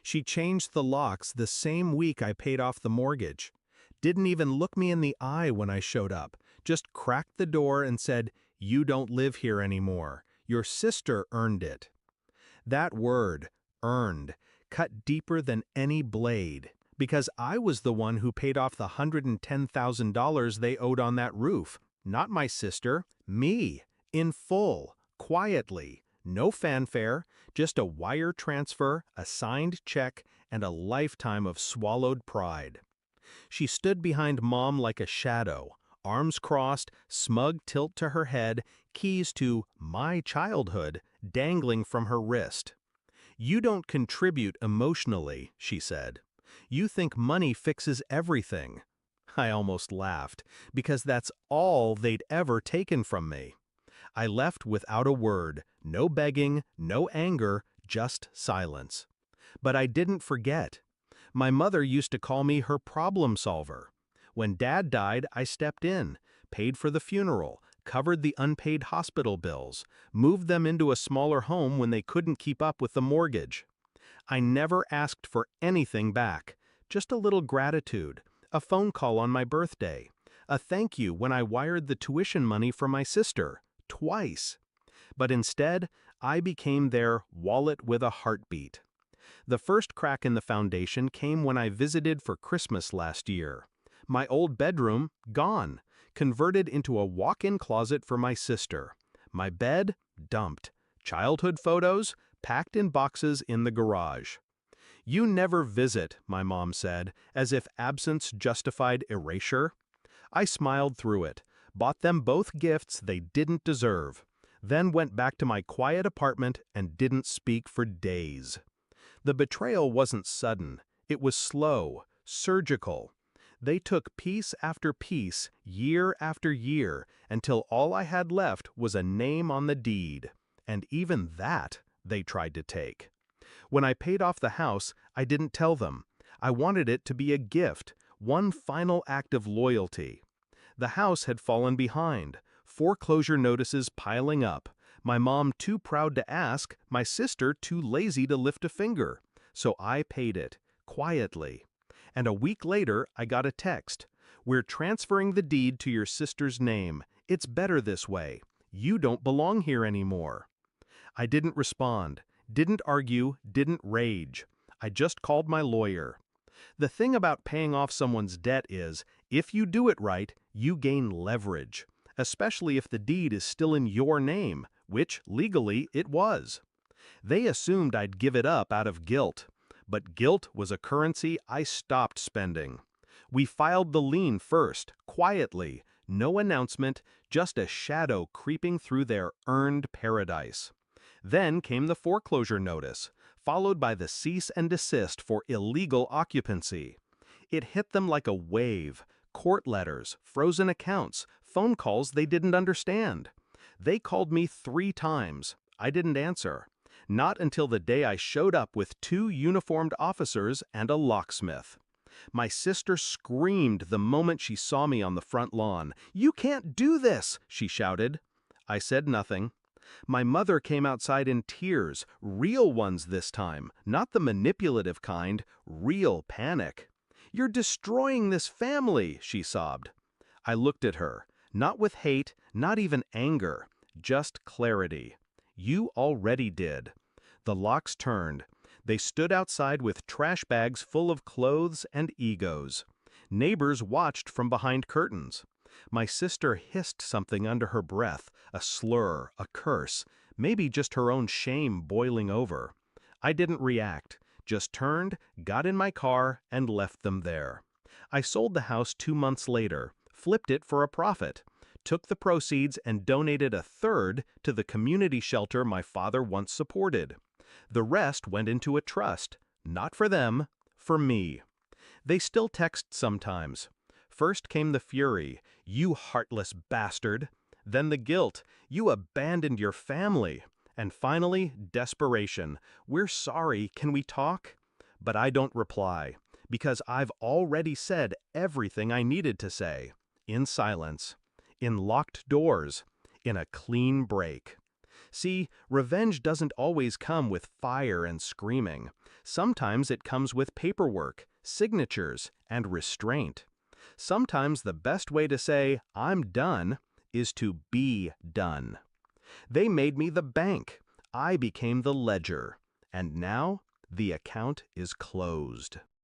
She changed the locks the same week I paid off the mortgage. Didn't even look me in the eye when I showed up, just cracked the door and said, "You don't live here anymore. Your sister earned it." That word, earned, cut deeper than any blade, because I was the one who paid off the $110,000 they owed on that roof, not my sister, me, in full, quietly, no fanfare, just a wire transfer, a signed check, and a lifetime of swallowed pride. She stood behind Mom like a shadow, arms crossed, smug tilt to her head, keys to my childhood dangling from her wrist. "You don't contribute emotionally," she said. "You think money fixes everything." I almost laughed, because that's all they'd ever taken from me. I left without a word, no begging, no anger, just silence. But I didn't forget. My mother used to call me her problem solver. When Dad died, I stepped in, paid for the funeral, covered the unpaid hospital bills, moved them into a smaller home when they couldn't keep up with the mortgage. I never asked for anything back, just a little gratitude, a phone call on my birthday, a thank you when I wired the tuition money for my sister, twice. But instead, I became their wallet with a heartbeat. The first crack in the foundation came when I visited for Christmas last year. My old bedroom, gone, converted into a walk-in closet for my sister. My bed, dumped. Childhood photos, packed in boxes in the garage. "You never visit," my mom said, as if absence justified erasure. I smiled through it, bought them both gifts they didn't deserve, then went back to my quiet apartment and didn't speak for days. The betrayal wasn't sudden. It was slow, surgical. They took piece after piece, year after year, until all I had left was a name on the deed. And even that they tried to take. When I paid off the house, I didn't tell them. I wanted it to be a gift, one final act of loyalty. The house had fallen behind, foreclosure notices piling up, my mom too proud to ask, my sister too lazy to lift a finger. So I paid it, quietly. And a week later, I got a text. "We're transferring the deed to your sister's name. It's better this way. You don't belong here anymore." I didn't respond, didn't argue, didn't rage. I just called my lawyer. The thing about paying off someone's debt is, if you do it right, you gain leverage, especially if the deed is still in your name, which legally it was. They assumed I'd give it up out of guilt, but guilt was a currency I stopped spending. We filed the lien first, quietly, no announcement, just a shadow creeping through their earned paradise. Then came the foreclosure notice, followed by the cease and desist for illegal occupancy. It hit them like a wave, court letters, frozen accounts, phone calls they didn't understand. They called me 3 times. I didn't answer. Not until the day I showed up with 2 uniformed officers and a locksmith. My sister screamed the moment she saw me on the front lawn. "You can't do this!" she shouted. I said nothing. My mother came outside in tears, real ones this time, not the manipulative kind, real panic. "You're destroying this family," she sobbed. I looked at her, not with hate, not even anger, just clarity. You already did. The locks turned. They stood outside with trash bags full of clothes and egos. Neighbors watched from behind curtains. My sister hissed something under her breath, a slur, a curse, maybe just her own shame boiling over. I didn't react, just turned, got in my car, and left them there. I sold the house 2 months later, flipped it for a profit, took the proceeds and donated a third to the community shelter my father once supported. The rest went into a trust, not for them, for me. They still text sometimes. First came the fury, "You heartless bastard." Then the guilt, "You abandoned your family." And finally, desperation, "We're sorry, can we talk?" But I don't reply, because I've already said everything I needed to say, in silence, in locked doors, in a clean break. See, revenge doesn't always come with fire and screaming. Sometimes it comes with paperwork, signatures, and restraint. Sometimes the best way to say, "I'm done," is to be done. They made me the bank. I became the ledger. And now, the account is closed.